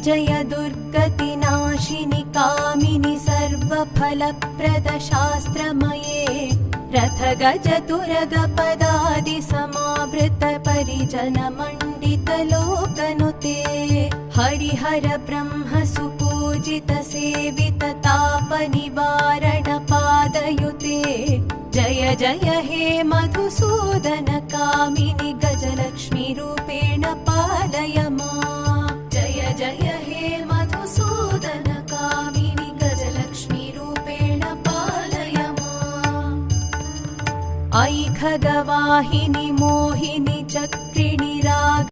जय दुर्गतिनाशिनि कामिनि सर्वफलप्रदशास्त्रमये रथगजतुरगपदादि समावृत परिजनमण्डितलोकनुते हरिहर ब्रह्म सुपूजित सेवित तापनिवारण पादयुते जय जय हे मधुसूदन कामिनि गजलक्ष्मी रूपेण पालय माम् जय जय हे मधुसूदन कामिनि गजलक्ष्मी रूपेण पालय माम् ऐ खगवाहिनि मोहिनि